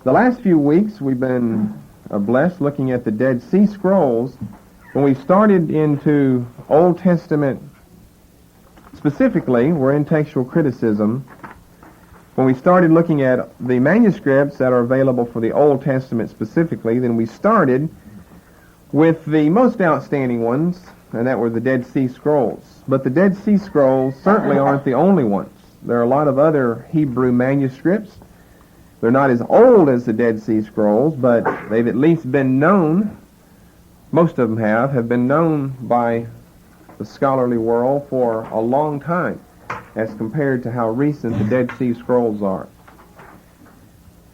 The last few weeks we've been blessed looking at the Dead Sea Scrolls. When we started into Old Testament specifically, we're in textual criticism. When we started looking at the manuscripts that are available for the Old Testament specifically, then we started with the most outstanding ones, and that were the Dead Sea Scrolls. But the Dead Sea Scrolls certainly aren't the only ones. There are a lot of other Hebrew manuscripts. They're not as old as the Dead Sea Scrolls, but they've at least been known, most of them have been known by the scholarly world for a long time, as compared to how recent the Dead Sea Scrolls are.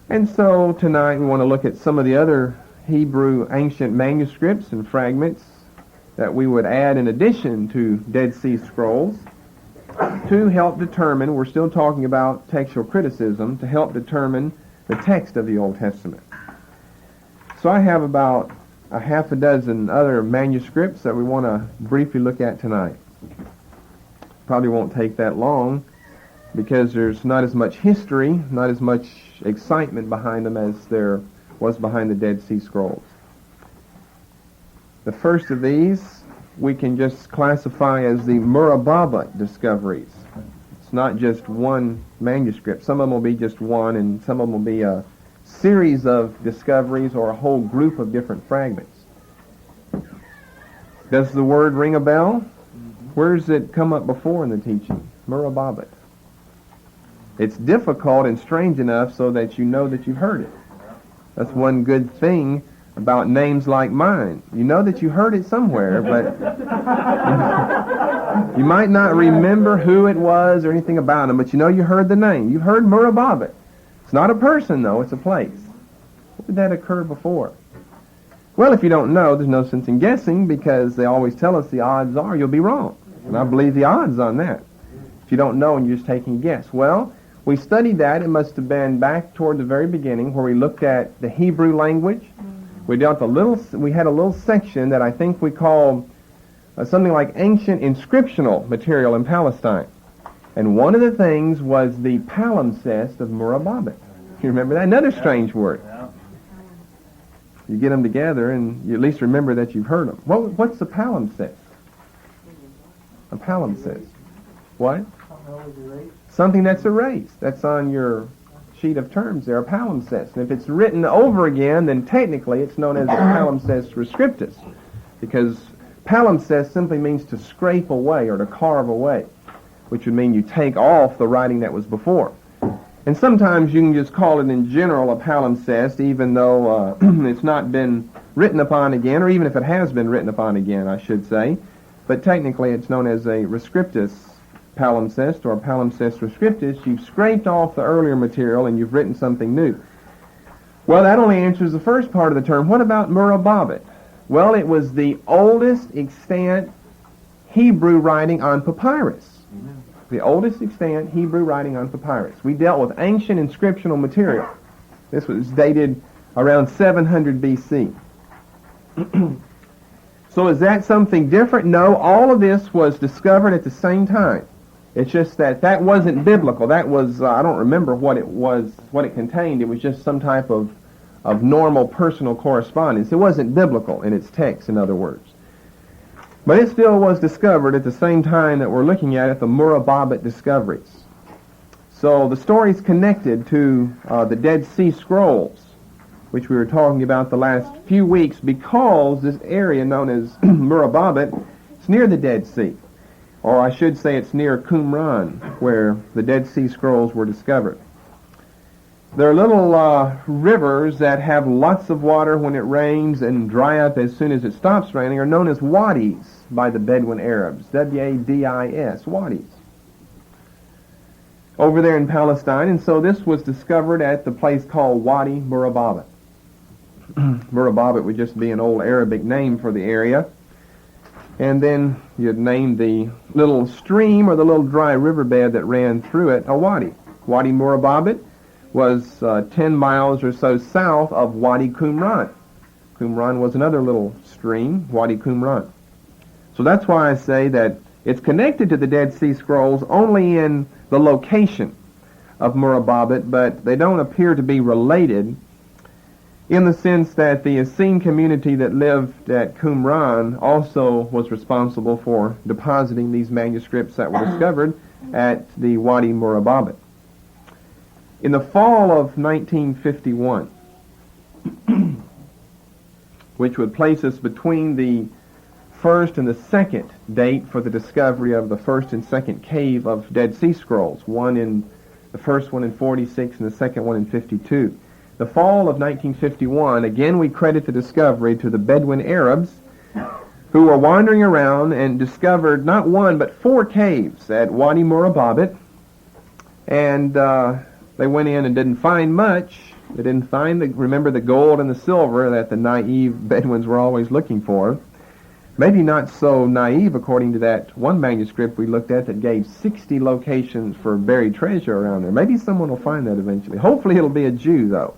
And so tonight we want to look at some of the other Hebrew ancient manuscripts and fragments that we would add in addition to Dead Sea Scrolls to help determine, we're still talking about textual criticism, to help determine the text of the Old Testament. So I have about a half a dozen other manuscripts that we want to briefly look at tonight. Probably won't take that long because there's not as much history, not as much excitement behind them as there was behind the Dead Sea Scrolls. The first of these we can just classify as the myriad discoveries. It's not just one manuscript. Some of them will be just one, and some of them will be a series of discoveries or a whole group of different fragments. Does the word ring a bell? Where does it come up before in the teaching? Myriad. It's difficult and strange enough so that you know that you've heard it. That's one good thing about names like mine. You know that you heard it somewhere, but you might not remember who it was or anything about them, but you know you heard the name. You've heard myriad. It's not a person, though. It's a place. What did that occur before? Well, if you don't know, there's no sense in guessing, because they always tell us the odds are you'll be wrong. And I believe the odds on that. If you don't know and you're just taking a guess. Well, we studied that. It must have been back toward the very beginning where we looked at the Hebrew language. We had a little section that I think we called something like ancient inscriptional material in Palestine. And one of the things was the palimpsest of myriad. You remember that? Another strange word. You get them together and you at least remember that you've heard them. What's a palimpsest? A palimpsest. What? Something that's erased. That's on your sheet of terms there, a palimpsest. And if it's written over again, then technically it's known as a palimpsest rescriptus, because palimpsest simply means to scrape away or to carve away, which would mean you take off the writing that was before. And sometimes you can just call it in general a palimpsest, even though it's not been written upon again, or even if it has been written upon again, I should say. But technically it's known as a rescriptus palimpsest or palimpsest rescriptus. You've scraped off the earlier material and you've written something new. Well, that only answers the first part of the term. What about myriad? Well, it was the oldest extant Hebrew writing on papyrus. The oldest extant Hebrew writing on papyrus. We dealt with ancient inscriptional material. This was dated around 700 BC. So is that something different? No, all of this was discovered at the same time. It's just that wasn't biblical. That was, I don't remember what it contained. It was just some type of normal personal correspondence. It wasn't biblical in its text, in other words. But it still was discovered at the same time that we're looking at the myriad discoveries. So the story's connected to the Dead Sea Scrolls, which we were talking about the last few weeks, because this area known as myriad, it's near the Dead Sea. Or I should say it's near Qumran, where the Dead Sea Scrolls were discovered. There are little rivers that have lots of water when it rains and dry up as soon as it stops raining, are known as wadis by the Bedouin Arabs. W-A-D-I-S, wadis. Over there in Palestine, and so this was discovered at the place called Wadi Murababat. Murababat would just be an old Arabic name for the area. And then you'd name the little stream or the little dry riverbed that ran through it a wadi. Wadi Murababat was 10 miles or so south of Wadi Qumran. Qumran was another little stream, Wadi Qumran. So that's why I say that it's connected to the Dead Sea Scrolls only in the location of Murababat, but they don't appear to be related in the sense that the Essene community that lived at Qumran also was responsible for depositing these manuscripts that were discovered at the Wadi Murababat. In the fall of 1951, which would place us between the first and the second date for the discovery of the first and second cave of Dead Sea Scrolls, the first one in 46 and the second one in 52. The fall of 1951, again we credit the discovery to the Bedouin Arabs who were wandering around and discovered not one but 4 caves at Wadi Murababat, and they went in and didn't find much. They didn't find, remember, the gold and the silver that the naive Bedouins were always looking for. Maybe not so naive according to that one manuscript we looked at that gave 60 locations for buried treasure around there. Maybe someone will find that eventually. Hopefully it'll be a Jew, though.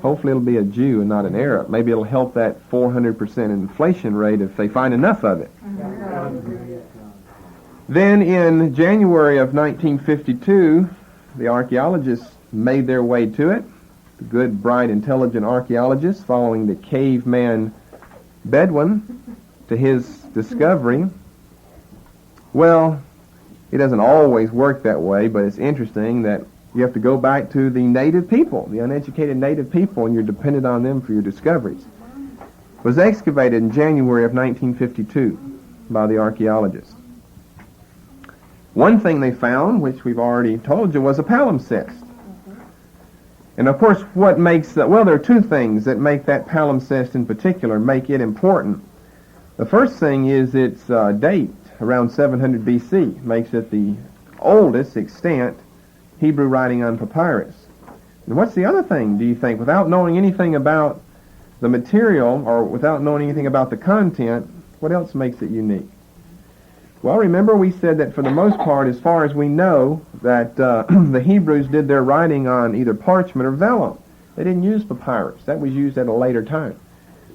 Hopefully it'll be a Jew and not an Arab. Maybe it'll help that 400% inflation rate if they find enough of it. Then in January of 1952, the archaeologists made their way to it. The good, bright, intelligent archaeologists following the caveman Bedouin to his discovery. Well, it doesn't always work that way, but it's interesting that you have to go back to the native people, the uneducated native people, and you're dependent on them for your discoveries. It was excavated in January of 1952 by the archaeologists. One thing they found, which we've already told you, was a palimpsest. And of course, what makes that, well, there are 2 things that make that palimpsest in particular make it important. The first thing is its date, around 700 BC, makes it the oldest extant Hebrew writing on papyrus. And what's the other thing, do you think? Without knowing anything about the material or without knowing anything about the content, what else makes it unique? Well, remember we said that for the most part, as far as we know, that the Hebrews did their writing on either parchment or vellum. They didn't use papyrus. That was used at a later time.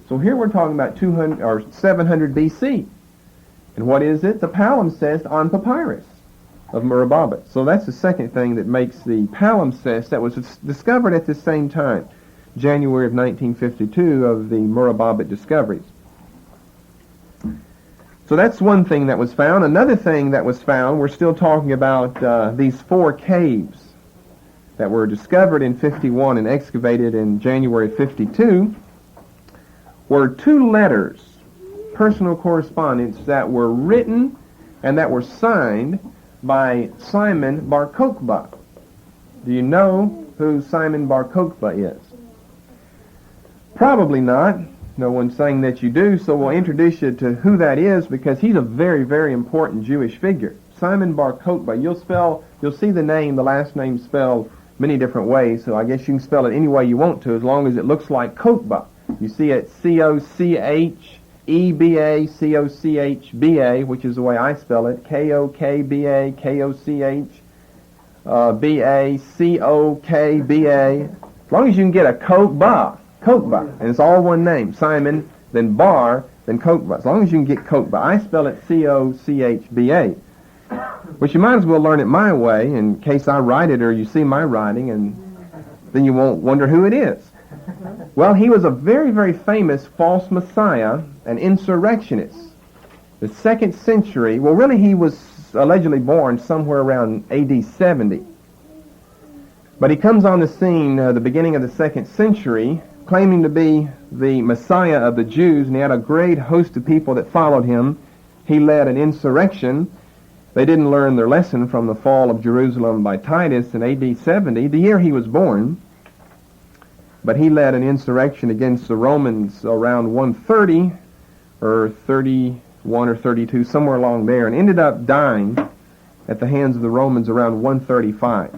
So here we're talking about 200 or 700 BC. And what is it? The palimpsest on papyrus of Murababat. So that's the second thing that makes the palimpsest that was discovered at the same time, January of 1952, of the Murababat discoveries. So that's one thing that was found. Another thing that was found, we're still talking about these 4 caves that were discovered in 51 and excavated in January 52, were 2 letters, personal correspondence, that were written and that were signed by Simon Bar Kokhba. Do you know who Simon Bar Kokhba is? Probably not. No one's saying that you do, so we'll introduce you to who that is because he's a very, very important Jewish figure. Simon Bar Kokhba. You'll see the name, the last name spelled many different ways, so I guess you can spell it any way you want to as long as it looks like Kokhba. You see it C-O-C-H-E-B-A, C-O-C-H-B-A, which is the way I spell it, K-O-K-B-A, K-O-C-H-B-A, C-O-K-B-A. As long as you can get a Kokhba, and it's all one name, Simon, then Bar, then Kokhba. As long as you can get Kokhba. I spell it C-O-C-H-B-A, which you might as well learn it my way in case I write it or you see my writing, and then you won't wonder who it is. Well, he was a very, very famous false messiah, an insurrectionist. The 2nd century, well, really he was allegedly born somewhere around AD 70. But he comes on the scene the beginning of the 2nd century, claiming to be the Messiah of the Jews, and he had a great host of people that followed him. He led an insurrection. They didn't learn their lesson from the fall of Jerusalem by Titus in AD 70, the year he was born. But he led an insurrection against the Romans around 130, or 31 or 32, somewhere along there, and ended up dying at the hands of the Romans around 135.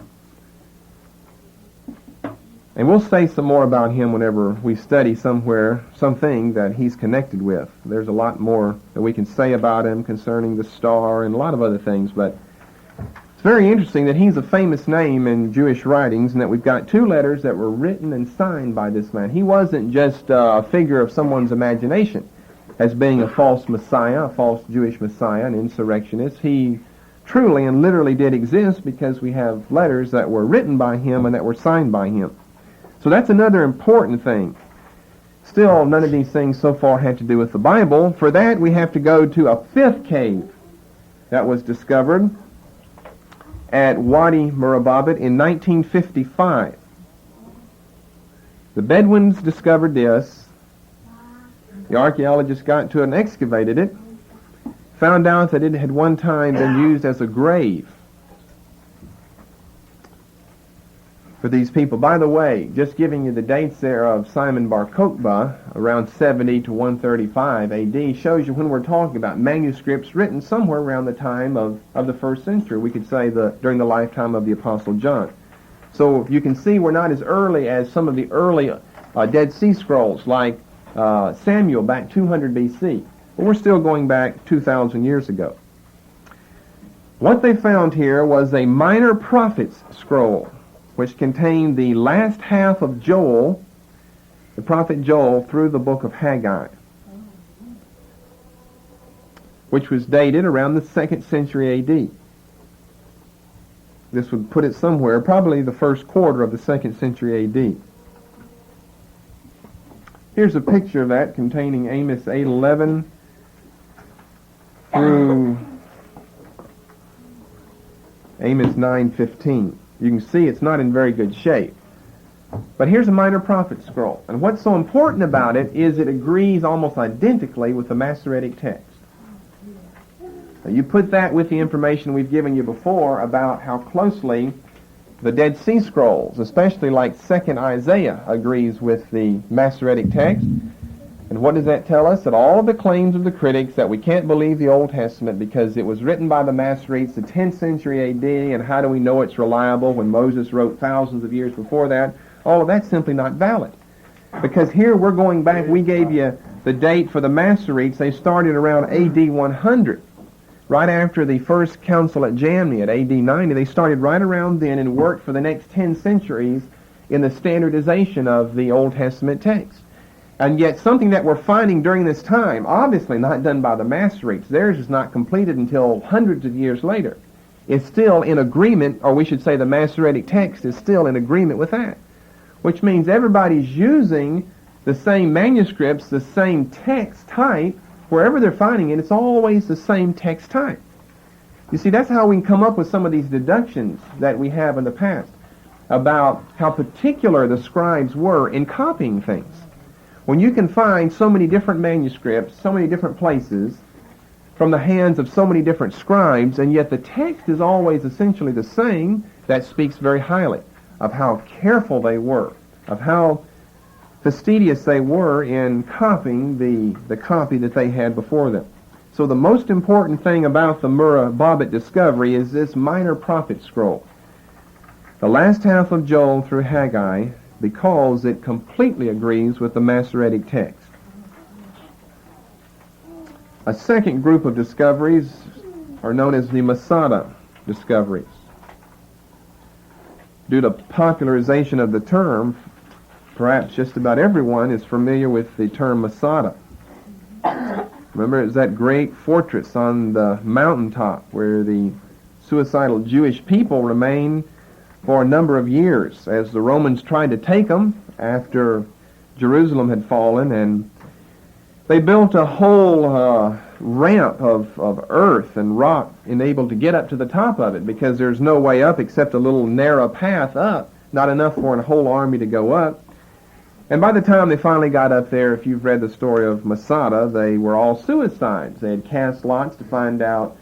And we'll say some more about him whenever we study something that he's connected with. There's a lot more that we can say about him concerning the star and a lot of other things, but it's very interesting that he's a famous name in Jewish writings and that we've got 2 letters that were written and signed by this man. He wasn't just a figure of someone's imagination as being a false messiah, a false Jewish messiah, an insurrectionist. He truly and literally did exist because we have letters that were written by him and that were signed by him. So that's another important thing. Still, none of these things so far had to do with the Bible. For that, we have to go to a fifth cave that was discovered at Wadi Murababit in 1955. The Bedouins discovered this. The archaeologists got to it and excavated it, found out that it had one time been used as a grave for these people. By the way, just giving you the dates there of Simon Bar Kokhba, around 70 to 135 AD, shows you when we're talking about manuscripts written somewhere around the time of the first century. We could say during the lifetime of the Apostle John. So you can see we're not as early as some of the early Dead Sea Scrolls, like Samuel back 200 BC. But we're still going back 2,000 years ago. What they found here was a minor prophets scroll, which contained the last half of Joel, the prophet Joel, through the book of Haggai, which was dated around the 2nd century AD. This would put it somewhere, probably the first quarter of the 2nd century AD. Here's a picture of that containing Amos 8:11 through Amos 9:15. You can see it's not in very good shape. But here's a minor prophet scroll. And what's so important about it is it agrees almost identically with the Masoretic text. Now you put that with the information we've given you before about how closely the Dead Sea Scrolls, especially like 2nd Isaiah, agrees with the Masoretic text. And what does that tell us? That all the claims of the critics that we can't believe the Old Testament because it was written by the Masoretes the 10th century AD, and how do we know it's reliable when Moses wrote thousands of years before that? All of that's simply not valid. Because here we're going back, we gave you the date for the Masoretes. They started around AD 100. Right after the first council at Jamni at AD 90, they started right around then and worked for the next 10 centuries in the standardization of the Old Testament text. And yet something that we're finding during this time, obviously not done by the Masoretes, theirs is not completed until hundreds of years later, is still in agreement, or we should say the Masoretic text is still in agreement with that. Which means everybody's using the same manuscripts, the same text type, wherever they're finding it, it's always the same text type. You see, that's how we can come up with some of these deductions that we have in the past about how particular the scribes were in copying things. When you can find so many different manuscripts, so many different places, from the hands of so many different scribes, and yet the text is always essentially the same, that speaks very highly of how careful they were, of how fastidious they were in copying the copy that they had before them. So the most important thing about the Murababit discovery is this minor prophet scroll. The last half of Joel through Haggai, because it completely agrees with the Masoretic text. A second group of discoveries are known as the Masada discoveries. Due to popularization of the term, perhaps just about everyone is familiar with the term Masada. Remember, it's that great fortress on the mountaintop where the suicidal Jewish people remained for a number of years as the Romans tried to take them after Jerusalem had fallen, and they built a whole ramp of earth and rock enabled to get up to the top of it, because there's no way up except a little narrow path up, not enough for a whole army to go up. And by the time they finally got up there, if you've read the story of Masada, they were all suicides. They had cast lots to find out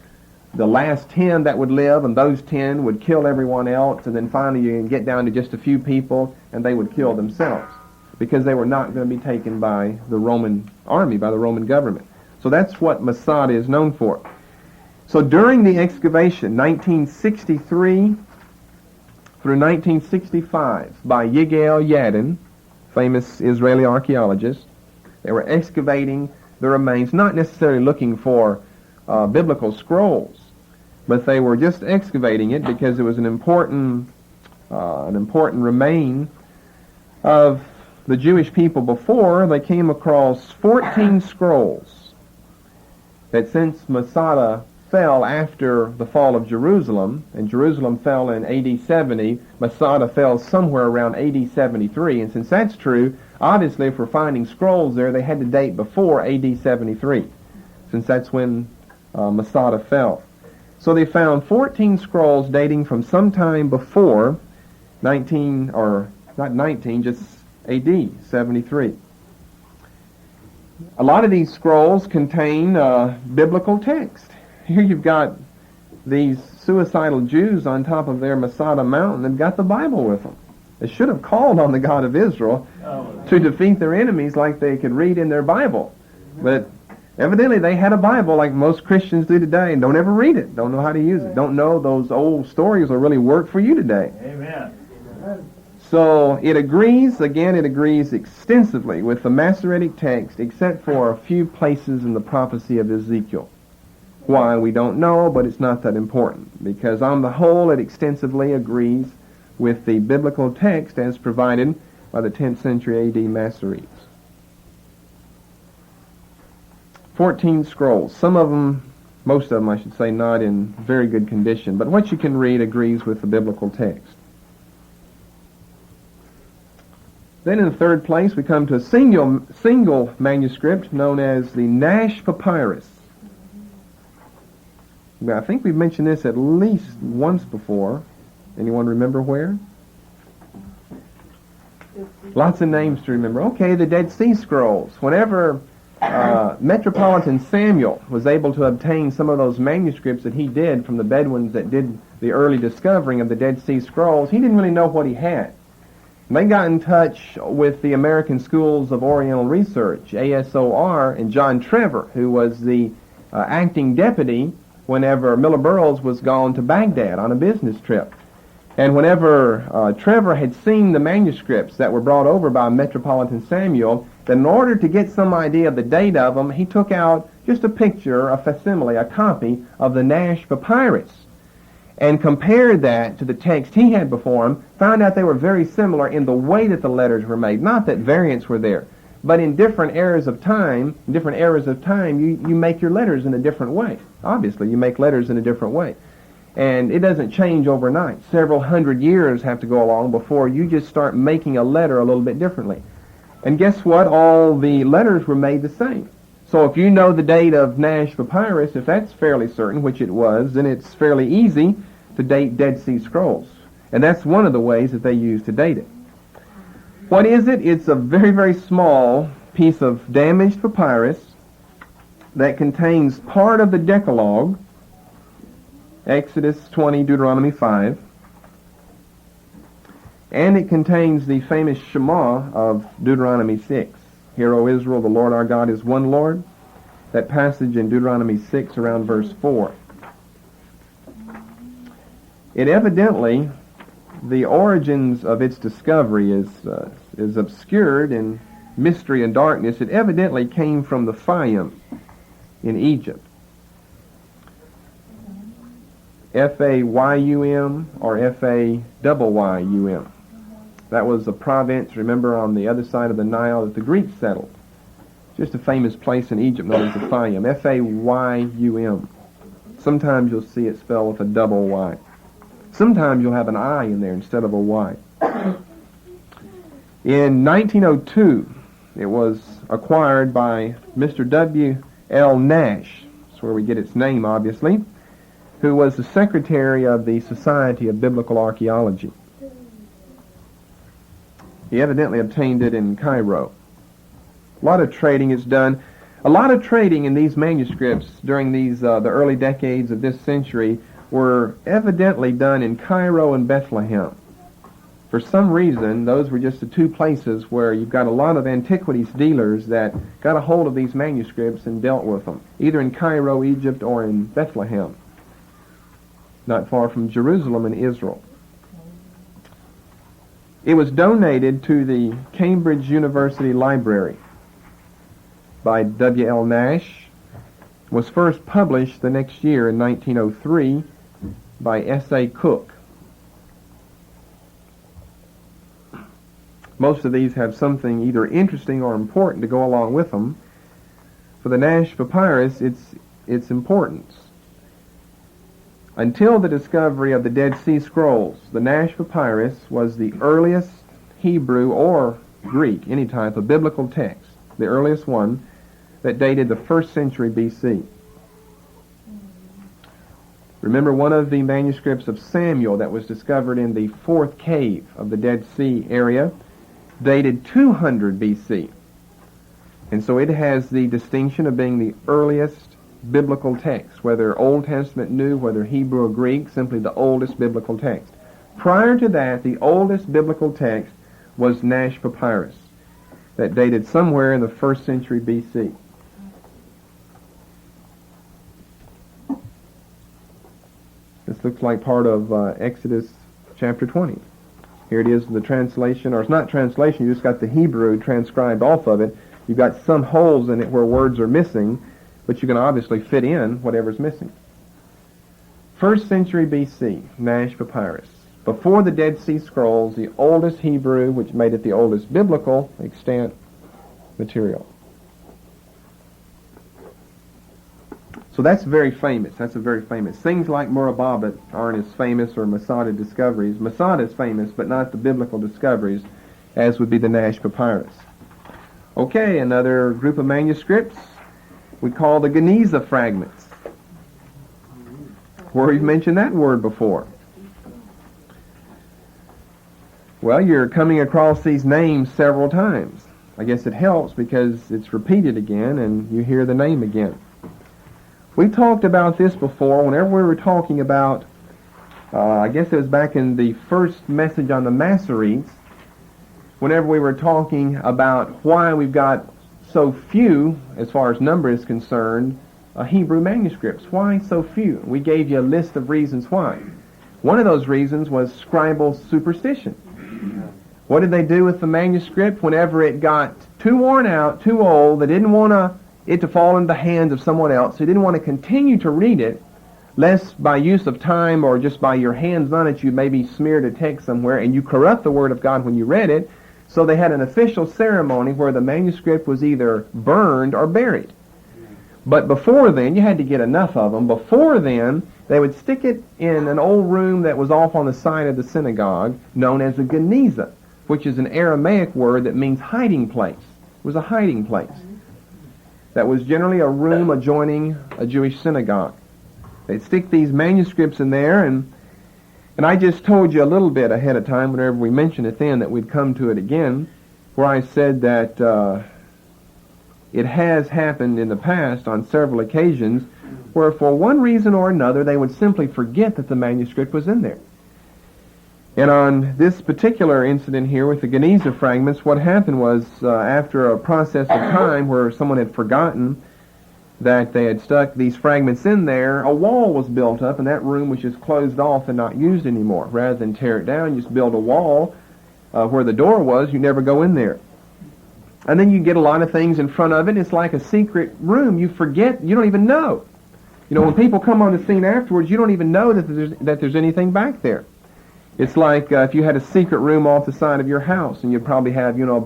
the last 10 that would live, and those 10 would kill everyone else, and then finally you get down to just a few people, and they would kill themselves, because they were not going to be taken by the Roman army, by the Roman government. So that's what Masada is known for. So during the excavation, 1963 through 1965, by Yigael Yadin, famous Israeli archaeologist, they were excavating the remains, not necessarily looking for biblical scrolls, but they were just excavating it because it was an important remain of the Jewish people before. They came across 14 scrolls that, since Masada fell after the fall of Jerusalem, and Jerusalem fell in AD 70, Masada fell somewhere around AD 73, and since that's true, Obviously, if we're finding scrolls there, they had to date before AD 73, since that's when Masada fell. So they found 14 scrolls dating from sometime before 19, or not 19, just AD 73. A lot of these scrolls contain biblical text. Here you've got these suicidal Jews on top of their Masada mountain. They've got the Bible with them. They should have called on the God of Israel to defeat their enemies like they could read in their Bible. But evidently they had a Bible like most Christians do today and don't ever read it, don't know how to use it, don't know those old stories will really work for you today. Amen. So it agrees extensively with the Masoretic text except for a few places in the prophecy of Ezekiel. Why, we don't know, but it's not that important, because on the whole it extensively agrees with the biblical text as provided by the 10th century AD Masoretes. 14 scrolls. Some of them, most of them I should say, not in very good condition, but what you can read agrees with the biblical text. Then in the third place we come to a single manuscript known as the Nash Papyrus. Now, I think we've mentioned this at least once before. Anyone remember where? Lots of names to remember. Okay, the Dead Sea Scrolls. Whenever Metropolitan Samuel was able to obtain some of those manuscripts that he did from the Bedouins that did the early discovering of the Dead Sea Scrolls, he didn't really know what he had. And they got in touch with the American Schools of Oriental Research, ASOR, and John Trevor, who was the acting deputy whenever Miller Burroughs was gone to Baghdad on a business trip. And whenever Trevor had seen the manuscripts that were brought over by Metropolitan Samuel, then in order to get some idea of the date of them, he took out just a picture, a facsimile, a copy of the Nash Papyrus, and compared that to the text he had before him, found out they were very similar in the way that the letters were made. Not that variants were there, but in different eras of time, you make your letters in a different way. Obviously, you make letters in a different way. And it doesn't change overnight. Several hundred years have to go along before you just start making a letter a little bit differently. And guess what? All the letters were made the same. So if you know the date of Nash Papyrus, if that's fairly certain, which it was, then it's fairly easy to date Dead Sea Scrolls. And that's one of the ways that they use to date it. What is it? It's a very, very small piece of damaged papyrus that contains part of the Decalogue, Exodus 20, Deuteronomy 5, and it contains the famous Shema of Deuteronomy 6. Hear, O Israel, the Lord our God is one Lord. That passage in Deuteronomy 6 around verse 4. It evidently, the origins of its discovery is obscured in mystery and darkness. It evidently came from the Fayum in Egypt. F-A-Y-U-M or F-A-Y-Y-U-M. That was a province, remember, on the other side of the Nile that the Greeks settled. Just a famous place in Egypt known as the Fayum. F-A-Y-U-M. Sometimes you'll see it spelled with a double Y. Sometimes you'll have an I in there instead of a Y. In 1902, it was acquired by Mr. W. L. Nash. That's where we get its name, obviously, who was the secretary of the Society of Biblical Archaeology. He evidently obtained it in Cairo. A lot of trading is done. A lot of trading in these manuscripts during these the early decades of this century were evidently done in Cairo and Bethlehem. For some reason, those were just the two places where you've got a lot of antiquities dealers that got a hold of these manuscripts and dealt with them, either in Cairo, Egypt, or in Bethlehem, not far from Jerusalem in Israel. It was donated to the Cambridge University Library by W. L. Nash, was first published the next year in 1903 by S.A. Cook. Most of these have something either interesting or important to go along with them. For the Nash Papyrus, its importance. Until the discovery of the Dead Sea Scrolls, the Nash Papyrus was the earliest Hebrew or Greek, any type, a biblical text, the earliest one that dated the 1st century BC. Remember, one of the manuscripts of Samuel that was discovered in the 4th cave of the Dead Sea area dated 200 BC. And so it has the distinction of being the earliest biblical text, whether Old Testament, New, whether Hebrew or Greek, simply the oldest biblical text. Prior to that, the oldest biblical text was Nash Papyrus, that dated somewhere in the 1st century BC. This looks like part of Exodus chapter 20. Here it is in the translation, or it's not translation, you just got the Hebrew transcribed off of it. You've got some holes in it where words are missing, but you can obviously fit in whatever's missing. 1st century BC, Nash Papyrus. Before the Dead Sea Scrolls, the oldest Hebrew, which made it the oldest biblical extant material. So that's very famous. That's a very famous. Things like Murababat aren't as famous, or Masada discoveries. Masada is famous, but not the biblical discoveries, as would be the Nash Papyrus. Okay, another group of manuscripts we call the Geniza fragments. Where we've mentioned that word before. Well, you're coming across these names several times. I guess it helps because it's repeated again and you hear the name again. We talked about this before whenever we were talking about, I guess it was back in the first message on the Masoretes, whenever we were talking about why we've got so few, as far as number is concerned, Hebrew manuscripts. Why so few? We gave you a list of reasons why. One of those reasons was scribal superstition. What did they do with the manuscript whenever it got too worn out, too old? They didn't want it to fall into the hands of someone else. They didn't want to continue to read it, lest by use of time or just by your hands on it, you maybe smeared a text somewhere and you corrupt the Word of God when you read it. So they had an official ceremony where the manuscript was either burned or buried. But before then, you had to get enough of them. Before then, they would stick it in an old room that was off on the side of the synagogue, known as a geniza, which is an Aramaic word that means hiding place. It was a hiding place. That was generally a room adjoining a Jewish synagogue. They'd stick these manuscripts in there, and I just told you a little bit ahead of time, whenever we mentioned it then, that we'd come to it again, where I said that it has happened in the past on several occasions where for one reason or another they would simply forget that the manuscript was in there. And on this particular incident here with the Geniza fragments, what happened was after a process of time where someone had forgotten that they had stuck these fragments in there, a wall was built up and that room was just closed off and not used anymore. Rather than tear it down, you just build a wall where the door was. You never go in there. And then you get a lot of things in front of it. It's like a secret room. You forget. You don't even know. You know, when people come on the scene afterwards, you don't even know that there's anything back there. It's like if you had a secret room off the side of your house, and you'd probably have, you know,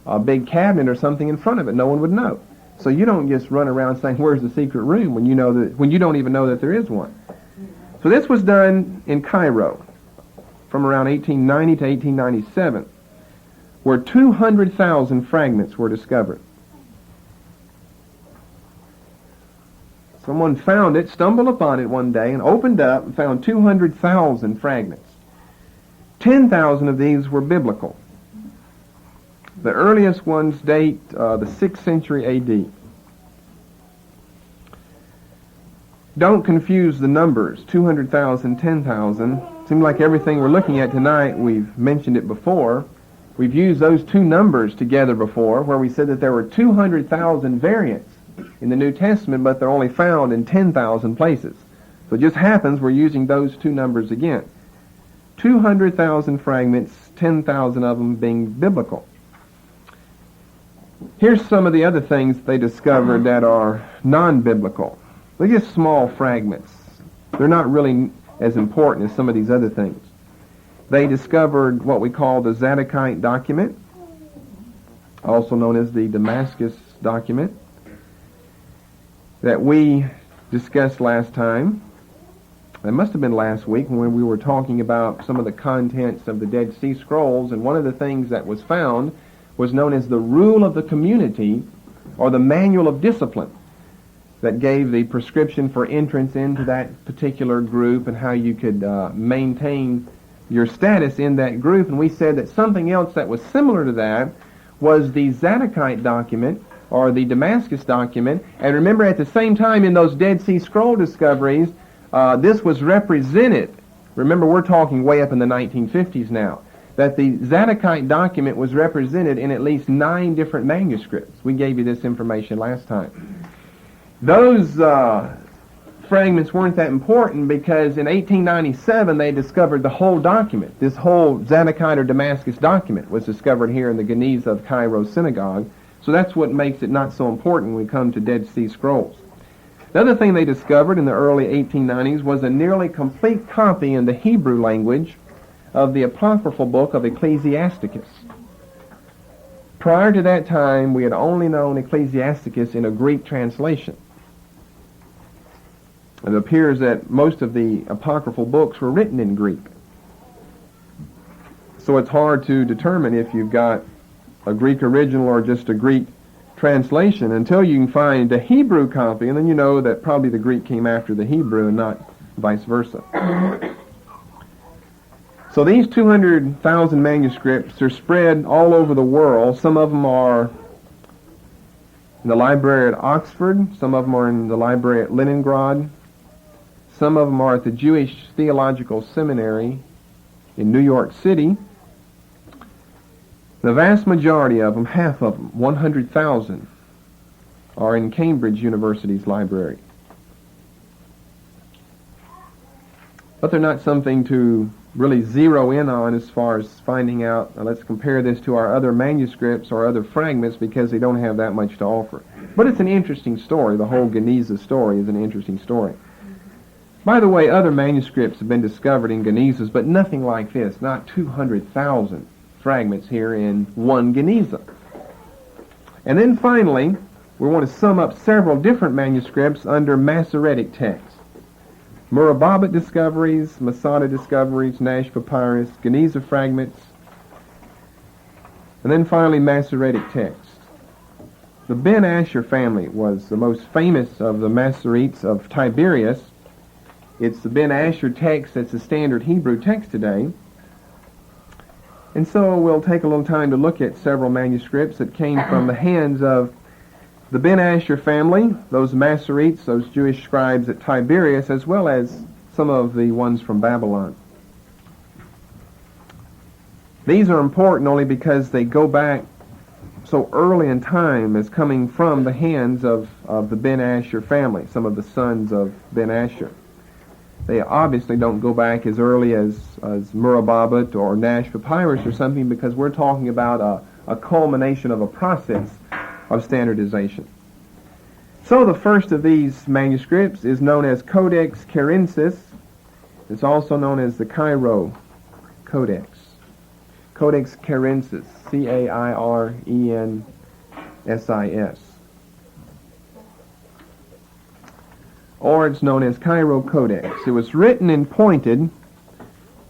a big cabinet or something in front of it. No one would know. So you don't just run around saying, "Where's the secret room?" when you don't even know that there is one. So this was done in Cairo from around 1890 to 1897, where 200,000 fragments were discovered. Someone found it, stumbled upon it one day, and opened up and found 200,000 fragments. 10,000 of these were biblical. The earliest ones date the 6th century A.D. Don't confuse the numbers, 200,000, 10,000. Seems like everything we're looking at tonight, we've mentioned it before. We've used those two numbers together before, where we said that there were 200,000 variants in the New Testament, but they're only found in 10,000 places. So it just happens we're using those two numbers again. 200,000 fragments, 10,000 of them being biblical. Here's some of the other things they discovered that are non-biblical. They're just small fragments. They're not really as important as some of these other things. They discovered what we call the Zadokite document, also known as the Damascus document, that we discussed last time. It must have been last week when we were talking about some of the contents of the Dead Sea Scrolls, and one of the things that was found was known as the Rule of the Community, or the Manual of Discipline, that gave the prescription for entrance into that particular group and how you could maintain your status in that group. And we said that something else that was similar to that was the Zadokite document, or the Damascus document. And remember, at the same time in those Dead Sea Scroll discoveries, this was represented. Remember, we're talking way up in the 1950s now, that the Zadokite document was represented in at least 9 different manuscripts. We gave you this information last time. Those fragments weren't that important because in 1897 they discovered the whole document. This whole Zadokite or Damascus document was discovered here in the Geniza of Cairo synagogue. So that's what makes it not so important when we come to Dead Sea Scrolls. The other thing they discovered in the early 1890s was a nearly complete copy in the Hebrew language of the apocryphal book of Ecclesiasticus. Prior to that time, we had only known Ecclesiasticus in a Greek translation. It appears that most of the apocryphal books were written in Greek. So it's hard to determine if you've got a Greek original or just a Greek translation until you can find the Hebrew copy, and then you know that probably the Greek came after the Hebrew and not vice versa. So these 200,000 manuscripts are spread all over the world. Some of them are in the library at Oxford. Some of them are in the library at Leningrad. Some of them are at the Jewish Theological Seminary in New York City. The vast majority of them, half of them, 100,000, are in Cambridge University's library. But they're not something to really zero in on as far as finding out, let's compare this to our other manuscripts or other fragments, because they don't have that much to offer. But it's an interesting story. The whole Geniza story is an interesting story. By the way, other manuscripts have been discovered in Genizas, but nothing like this, not 200,000 fragments here in one Geniza. And then finally, we want to sum up several different manuscripts under Masoretic texts. Murababat discoveries, Masada discoveries, Nash papyrus, Geniza fragments, and then finally Masoretic texts. The Ben Asher family was the most famous of the Masoretes of Tiberias. It's the Ben Asher text that's the standard Hebrew text today. And so we'll take a little time to look at several manuscripts that came from the hands of the Ben Asher family, those Masoretes, those Jewish scribes at Tiberias, as well as some of the ones from Babylon. These are important only because they go back so early in time as coming from the hands of the Ben Asher family, some of the sons of Ben Asher. They obviously don't go back as early as Murababat or Nash papyrus or something, because we're talking about a culmination of a process of standardization. So the first of these manuscripts is known as Codex Carensis. It's also known as the Cairo Codex. Codex Carensis, Cairensis. Or it's known as Cairo Codex. It was written and pointed,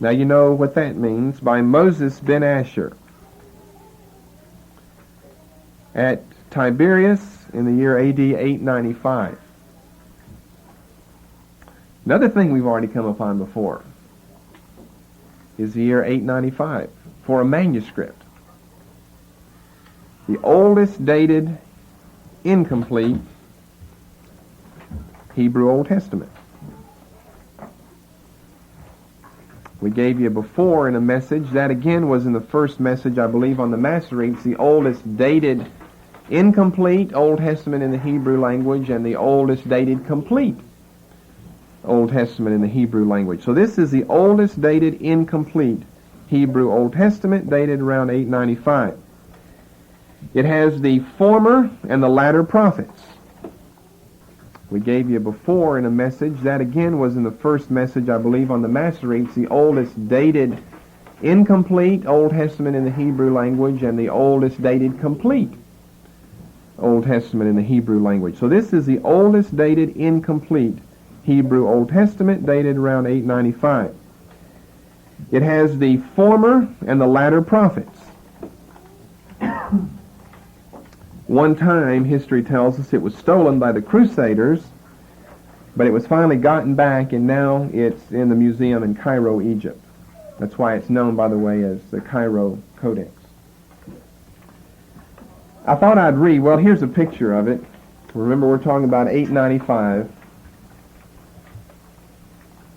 now you know what that means, by Moses ben Asher at Tiberias in the year AD 895. Another thing we've already come upon before is the year 895 for a manuscript. The oldest dated, incomplete Hebrew Old Testament. We gave you before in a message, that again was in the first message, I believe, on the Masoretes, the oldest dated incomplete Old Testament in the Hebrew language and the oldest dated complete Old Testament in the Hebrew language. So this is the oldest dated incomplete Hebrew Old Testament, dated around 895. It has the former and the latter prophets. We gave you before in a message, that again was in the first message, I believe, on the Masoretes, the oldest dated incomplete Old Testament in the Hebrew language and the oldest dated complete Old Testament in the Hebrew language. So this is the oldest dated incomplete Hebrew Old Testament, dated around 895. It has the former and the latter prophets. One time, history tells us it was stolen by the Crusaders, but it was finally gotten back, and now it's in the museum in Cairo, Egypt. That's why it's known, by the way, as the Cairo Codex. I thought I'd read, well, here's a picture of it. Remember, we're talking about 895.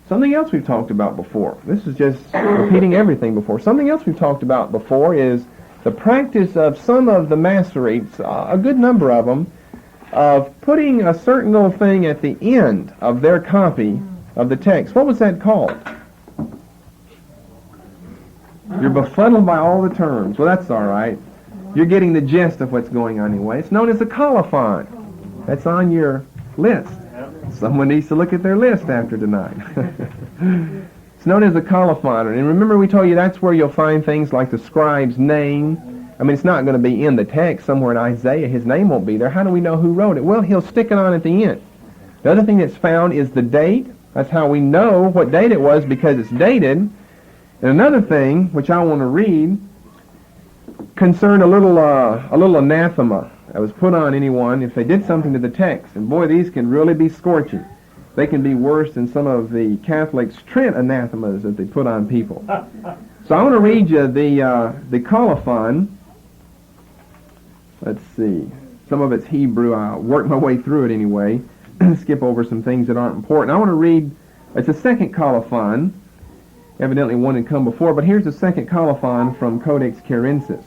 Something else we've talked about before. This is just repeating everything before. Something else we've talked about before is the practice of some of the Masoretes, a good number of them, of putting a certain little thing at the end of their copy of the text. What was that called? You're befuddled by all the terms. Well, that's all right. You're getting the gist of what's going on anyway. It's known as a colophon. That's on your list. Someone needs to look at their list after tonight. It's known as a colophon. And remember, we told you that's where you'll find things like the scribe's name. I mean, it's not going to be in the text somewhere in Isaiah. His name won't be there. How do we know who wrote it? Well, he'll stick it on at the end. The other thing that's found is the date. That's how we know what date it was, because it's dated. And another thing, which I want to read, concerned a little anathema that was put on anyone if they did something to the text. And boy, these can really be scorching. They can be worse than some of the Catholics' Trent anathemas that they put on people. So I want to read you the colophon. Let's see. Some of it's Hebrew. I'll work my way through it anyway. Skip over some things that aren't important. I want to read, it's a second colophon. Evidently one had come before, but here's the second colophon from Codex Canonicity.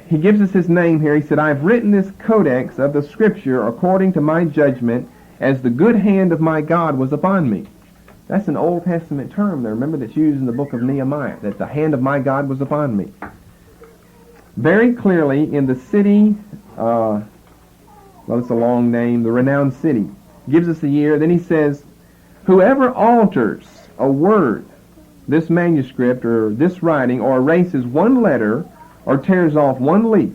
He gives us his name here. He said, I've written this codex of the Scripture according to my judgment, as the good hand of my God was upon me. That's an Old Testament term there. Remember, that's used in the book of Nehemiah, that the hand of my God was upon me. Very clearly in the city, well, it's a long name, the renowned city. Gives us the year. Then he says, whoever alters a word, this manuscript or this writing, or erases one letter or tears off one leaf,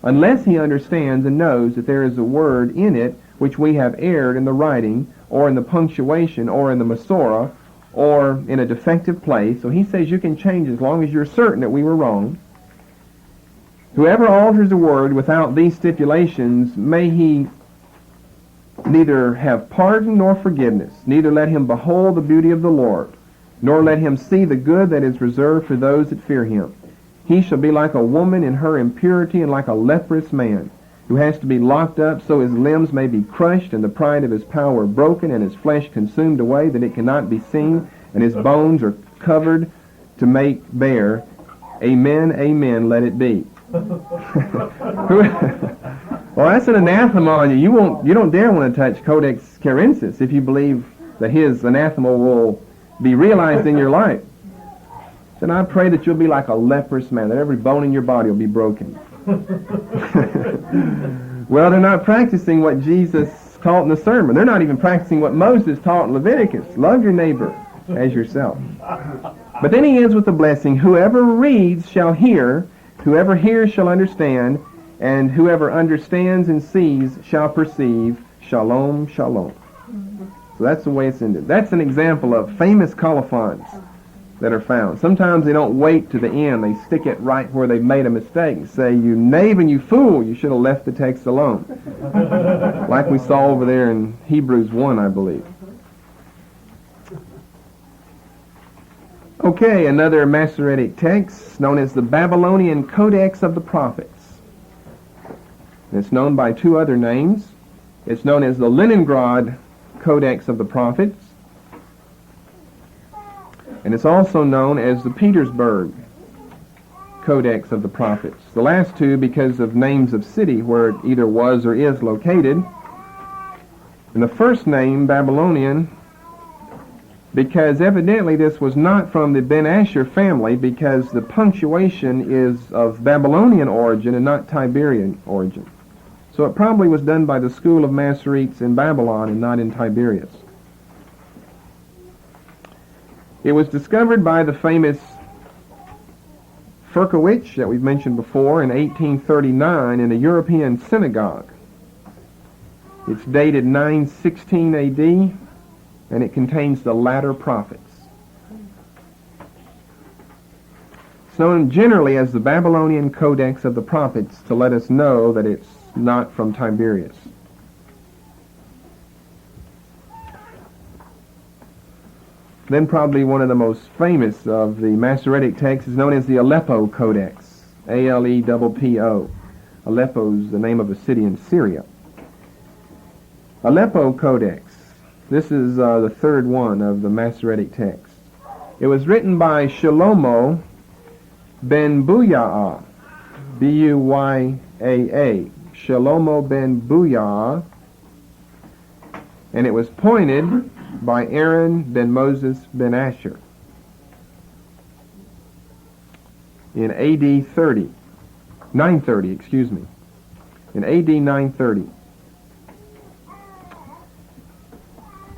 unless he understands and knows that there is a word in it which we have erred in the writing, or in the punctuation, or in the Masorah, or in a defective place. So he says you can change as long as you're certain that we were wrong. Whoever alters a word without these stipulations, may he neither have pardon nor forgiveness, neither let him behold the beauty of the Lord, nor let him see the good that is reserved for those that fear him. He shall be like a woman in her impurity, and like a leprous man, who has to be locked up so his limbs may be crushed, and the pride of his power broken, and his flesh consumed away, that it cannot be seen, and his bones are covered to make bare. Amen, amen, let it be. Well, that's an anathema on you. You don't dare want to touch Codex Canonicity if you believe that his anathema will be realized in your life. Then I pray that you'll be like a leprous man, that every bone in your body will be broken. Well, they're not practicing what Jesus taught in the sermon. They're not even practicing what Moses taught in Leviticus. Love your neighbor as yourself. But then he ends with the blessing, whoever reads shall hear, whoever hears shall understand, and whoever understands and sees shall perceive. Shalom, shalom. So that's the way it's ended. That's an example of famous colophons that are found. Sometimes they don't wait to the end. They stick it right where they've made a mistake and say, you knave and you fool, you should have left the text alone. Like we saw over there in Hebrews 1, I believe. Okay, another Masoretic text known as the Babylonian Codex of the Prophets. It's known by two other names. It's known as the Leningrad Codex of the Prophets, and it's also known as the Petersburg Codex of the Prophets. The last two because of names of city where it either was or is located. And the first name, Babylonian, because evidently this was not from the Ben Asher family, because the punctuation is of Babylonian origin and not Tiberian origin. So it probably was done by the school of Masoretes in Babylon and not in Tiberias. It was discovered by the famous Furkowicz that we've mentioned before in 1839 in a European synagogue. It's dated 916 A.D., and it contains the latter prophets. It's known generally as the Babylonian Codex of the Prophets to let us know that it's not from Tiberius. Then probably one of the most famous of the Masoretic texts is known as the Aleppo Codex, Aleppo. Aleppo is the name of a city in Syria. Aleppo Codex. This is the third one of the Masoretic texts. It was written by Shlomo ben Buya'ah, B-U-Y-A-A, Shlomo ben Buya'ah, and it was pointed by Aaron ben Moses ben Asher in AD 930, in AD 930.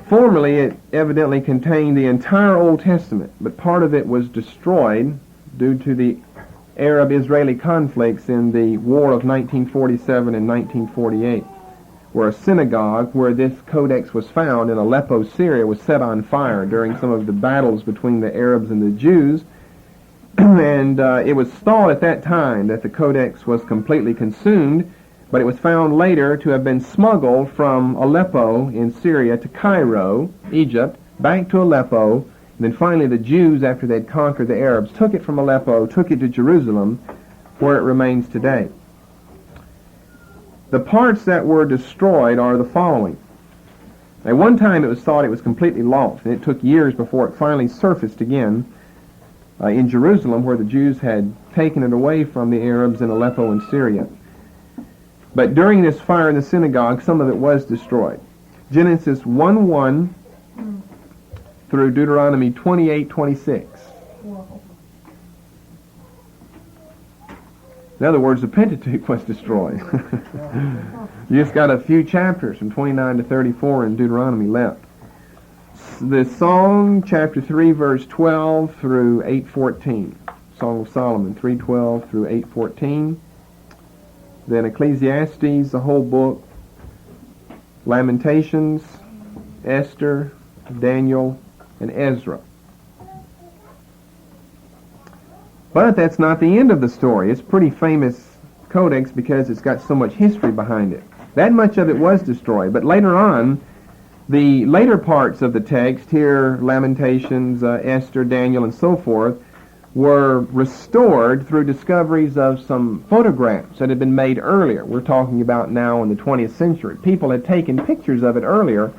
Formerly, it evidently contained the entire Old Testament, but part of it was destroyed due to the Arab-Israeli conflicts in the War of 1947 and 1948, where a synagogue where this codex was found in Aleppo, Syria, was set on fire during some of the battles between the Arabs and the Jews. And it was thought at that time that the codex was completely consumed, but it was found later to have been smuggled from Aleppo in Syria to Cairo, Egypt, back to Aleppo, and then finally the Jews, after they'd conquered the Arabs, took it from Aleppo, took it to Jerusalem, where it remains today. The parts that were destroyed are the following. At one time it was thought it was completely lost, and it took years before it finally surfaced again in Jerusalem, where the Jews had taken it away from the Arabs in Aleppo and Syria. But during this fire in the synagogue, some of it was destroyed. Genesis 1:1 through Deuteronomy 28:26. In other words, the Pentateuch was destroyed. You just got a few chapters from 29 to 34 in Deuteronomy left. The Song, chapter 3, verse 12 through 8:14. Song of Solomon, 3:12 through 8:14. Then Ecclesiastes, the whole book. Lamentations, Esther, Daniel, and Ezra. But that's not the end of the story. It's a pretty famous codex because it's got so much history behind it. That much of it was destroyed, but later on, the later parts of the text here, Lamentations, Esther, Daniel, and so forth, were restored through discoveries of some photographs that had been made earlier. We're talking about now in the 20th century. People had taken pictures of it earlier,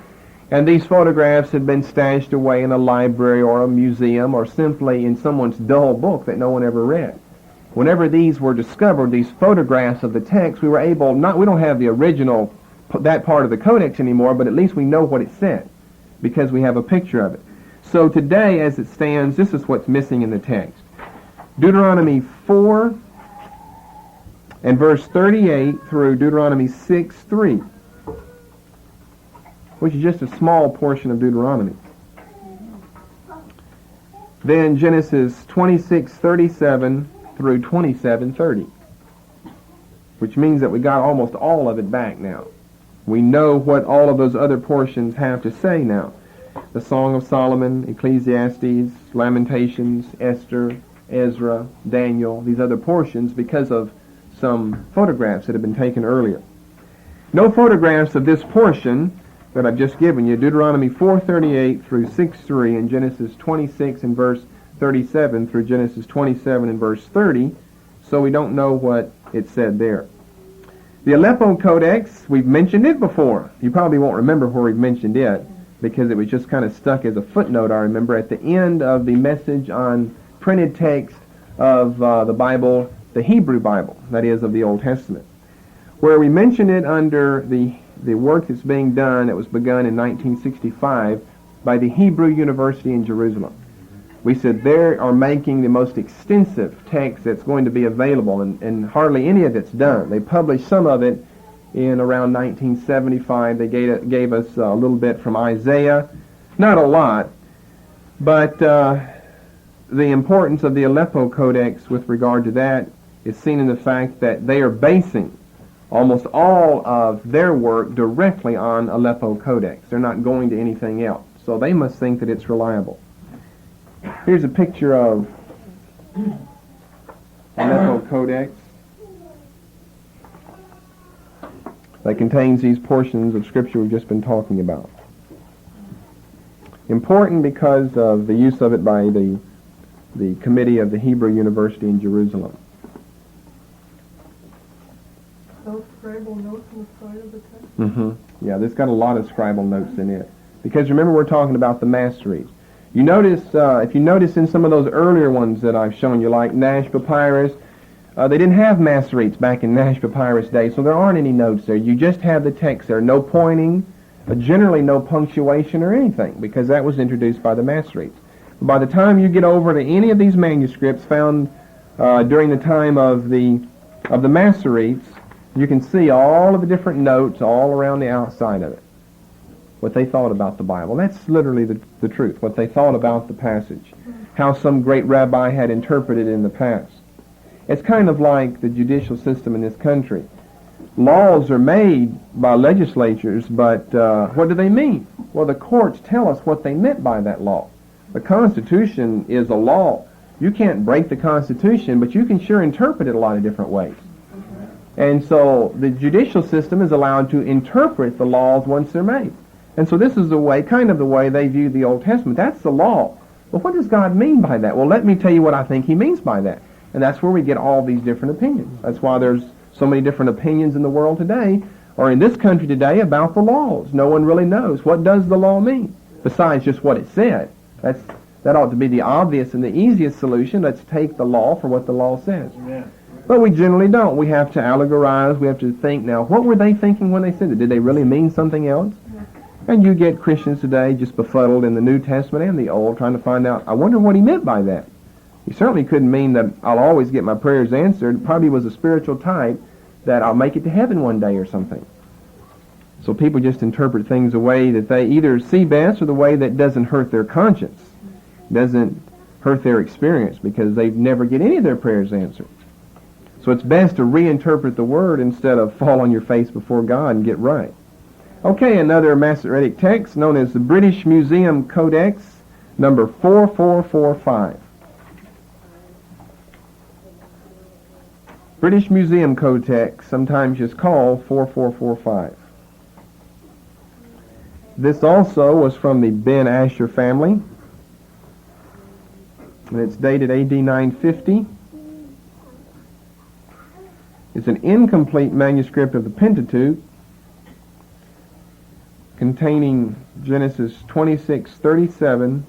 and these photographs had been stashed away in a library or a museum or simply in someone's dull book that no one ever read. Whenever these were discovered, these photographs of the text, we were able, we don't have the original, that part of the codex anymore, but at least we know what it said because we have a picture of it. So today, as it stands, this is what's missing in the text. Deuteronomy 4 and verse 38 through Deuteronomy 6:3, which is just a small portion of Deuteronomy. Then Genesis 26:37 through 27:30, which means that we got almost all of it back now. We know what all of those other portions have to say now. The Song of Solomon, Ecclesiastes, Lamentations, Esther, Ezra, Daniel, these other portions, because of some photographs that have been taken earlier. No photographs of this portion that I've just given you, Deuteronomy 4:38 through 6:3, and Genesis 26 and verse 37 through Genesis 27 and verse 30, so we don't know what it said there. The Aleppo Codex, we've mentioned it before. You probably won't remember where we've mentioned it, because it was just kind of stuck as a footnote, I remember, at the end of the message on printed text of the Bible, the Hebrew Bible, that is, of the Old Testament, where we mentioned it under the work that's being done, that was begun in 1965 by the Hebrew University in Jerusalem. We said they are making the most extensive text that's going to be available, and hardly any of it's done. They published some of it in around 1975. They gave us a little bit from Isaiah, not a lot, but the importance of the Aleppo Codex with regard to that is seen in the fact that they are basing almost all of their work directly on Aleppo Codex. They're not going to anything else. So they must think that it's reliable. Here's a picture of Aleppo Codex that contains these portions of Scripture we've just been talking about. Important because of the use of it by the committee of the Hebrew University in Jerusalem. Those scribal notes on the side of the text? Mm-hmm. Yeah, this got a lot of scribal notes in it. Because remember, we're talking about the Masoretes. You notice, if you notice in some of those earlier ones that I've shown you, like Nash Papyrus, they didn't have Masoretes back in Nash Papyrus days, so there aren't any notes there. You just have the text there. No pointing, generally no punctuation or anything, because that was introduced by the Masoretes. By the time you get over to any of these manuscripts found during the time of the Masoretes, you can see all of the different notes all around the outside of it. What they thought about the Bible. That's literally the truth. What they thought about the passage. How some great rabbi had interpreted it in the past. It's kind of like the judicial system in this country. Laws are made by legislatures, but what do they mean? Well, the courts tell us what they meant by that law. The Constitution is a law. You can't break the Constitution, but you can sure interpret it a lot of different ways. And so the judicial system is allowed to interpret the laws once they're made. And so this is the way, kind of the way they view the Old Testament. That's the law. Well, what does God mean by that? Well, let me tell you what I think He means by that. And that's where we get all these different opinions. That's why there's so many different opinions in the world today, or in this country today, about the laws. No one really knows. What does the law mean? Besides just what it said. That ought to be the obvious and the easiest solution. Let's take the law for what the law says. Yeah. But we generally don't. We have to allegorize. We have to think, now, what were they thinking when they said it? Did they really mean something else? And you get Christians today just befuddled in the New Testament and the Old, trying to find out, I wonder what he meant by that. He certainly couldn't mean that I'll always get my prayers answered. It probably was a spiritual type that I'll make it to heaven one day or something. So people just interpret things the way that they either see best or the way that doesn't hurt their conscience, doesn't hurt their experience, because they never get any of their prayers answered. So it's best to reinterpret the Word instead of fall on your face before God and get right. Okay, another Masoretic text known as the British Museum Codex, number 4445. British Museum Codex, sometimes just called 4445. This also was from the Ben Asher family, and it's dated AD 950. It's an incomplete manuscript of the Pentateuch, containing Genesis 26:37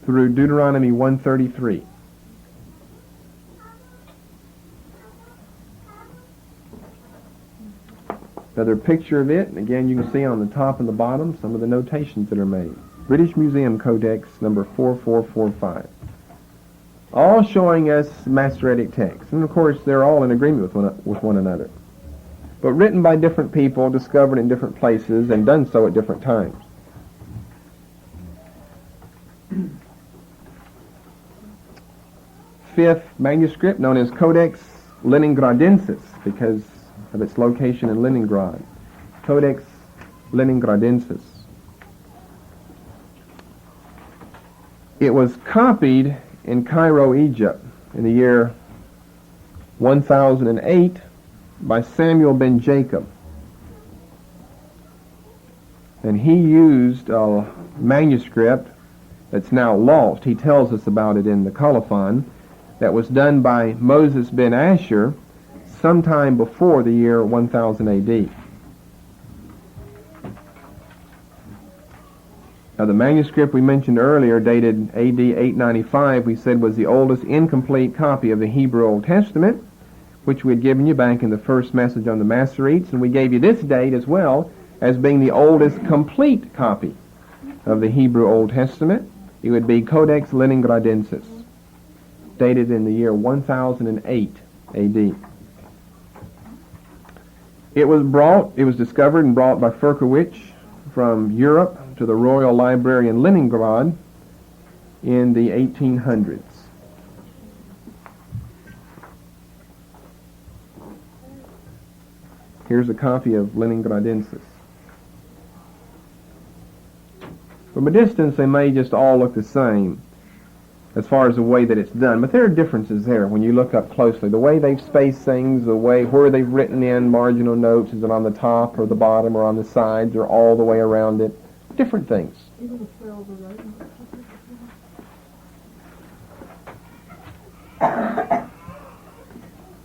through Deuteronomy 1:33. Another picture of it, and again you can see on the top and the bottom some of the notations that are made. British Museum Codex number 4445. All showing us Masoretic texts. And of course they're all in agreement with one another. But written by different people, discovered in different places, and done so at different times. Fifth manuscript, known as Codex Leningradensis, because of its location in Leningrad. Codex Leningradensis. It was copied in Cairo, Egypt, in the year 1008 by Samuel ben Jacob. And he used a manuscript that's now lost. He tells us about it in the Colophon, that was done by Moses ben Asher sometime before the year 1000 AD. Now the manuscript we mentioned earlier, dated AD 895, we said was the oldest incomplete copy of the Hebrew Old Testament, which we had given you back in the first message on the Masoretes, and we gave you this date as well as being the oldest complete copy of the Hebrew Old Testament. It would be Codex Leningradensis, dated in the year 1008 AD. It was discovered and brought by Furkowicz from Europe to the Royal Library in Leningrad in the 1800s. Here's a copy of Leningradensis. From a distance, they may just all look the same as far as the way that it's done, but there are differences there when you look up closely. The way they've spaced things, the way where they've written in marginal notes, is it on the top or the bottom or on the sides or all the way around it? Different things. Even the style of the writing.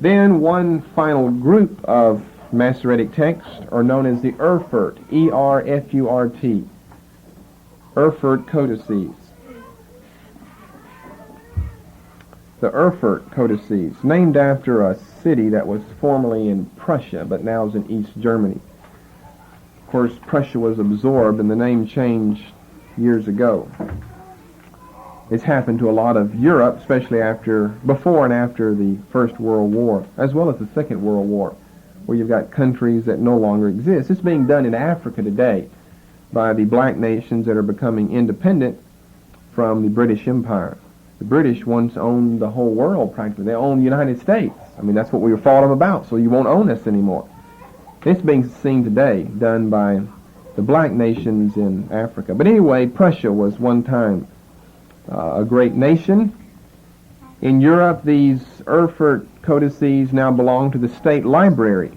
Then one final group of Masoretic texts are known as the Erfurt, E-R-F-U-R-T, Erfurt codices. The Erfurt codices, named after a city that was formerly in Prussia, but now is in East Germany. Of course, Prussia was absorbed and the name changed years ago. It's happened to a lot of Europe, especially before and after the First World War, as well as the Second World War, where you've got countries that no longer exist. It's being done in Africa today by the black nations that are becoming independent from the British Empire. The British once owned the whole world practically. They owned the United States. I mean, that's what we fought them about, so you won't own us anymore. It's being seen today, done by the black nations in Africa. But anyway, Prussia was one time a great nation. In Europe, these Erfurt codices now belong to the State Library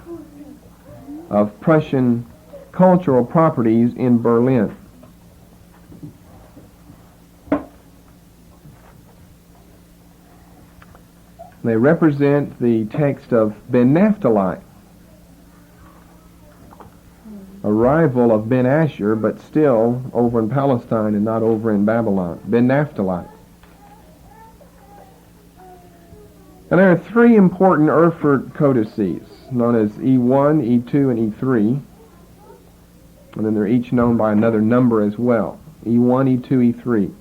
of Prussian Cultural Properties in Berlin. They represent the text of Ben Naphtali, a rival of Ben Asher, but still over in Palestine and not over in Babylon. Ben Naphtali. And there are three important Erfurt codices, known as E1, E2, and E3. And then they're each known by another number as well. E1, E2, E3.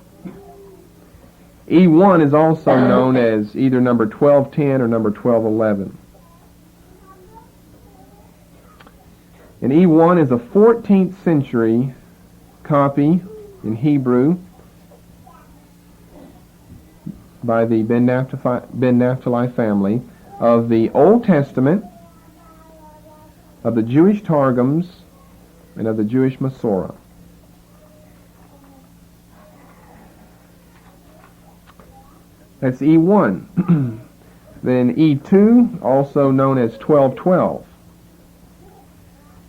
E1 is also known as either number 1210 or number 1211. And E1 is a 14th century copy in Hebrew by the Ben Naphtali family of the Old Testament, of the Jewish Targums, and of the Jewish Masorah. That's E1. Then E2, also known as 1212,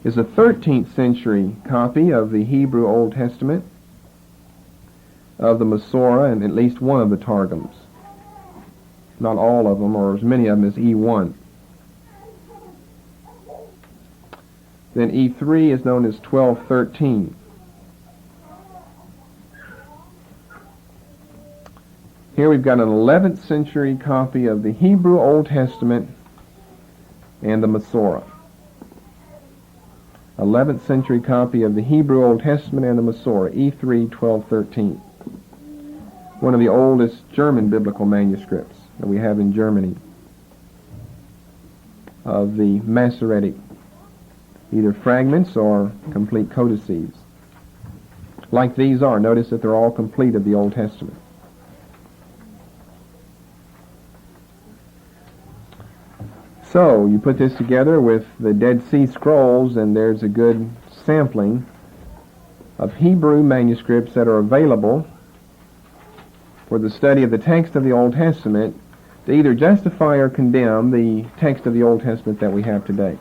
is a 13th century copy of the Hebrew Old Testament, of the Masorah, and at least one of the Targums. Not all of them, or as many of them as E1. Then E3 is known as 1213. Here we've got an 11th century copy of the Hebrew Old Testament and the Masorah. 11th century copy of the Hebrew Old Testament and the Masorah, E3 1213. One of the oldest German biblical manuscripts that we have in Germany of the Masoretic, either fragments or complete codices. Like these are, notice that they're all complete of the Old Testament. So, you put this together with the Dead Sea Scrolls, and there's a good sampling of Hebrew manuscripts that are available for the study of the text of the Old Testament to either justify or condemn the text of the Old Testament that we have today.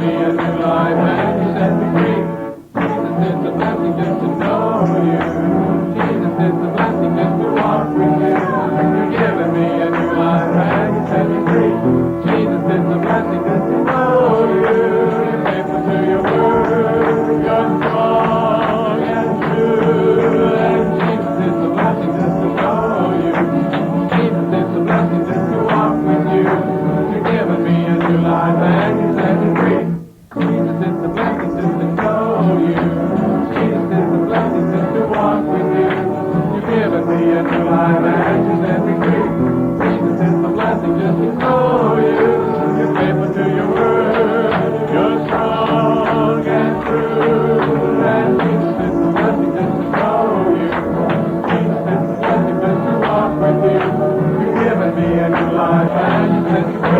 Me just to know you. You're faithful to your word. You're strong and true. And Jesus, it's a blessing just to know you. Jesus, it's a blessing just to walk with you. You've given me a new life and you've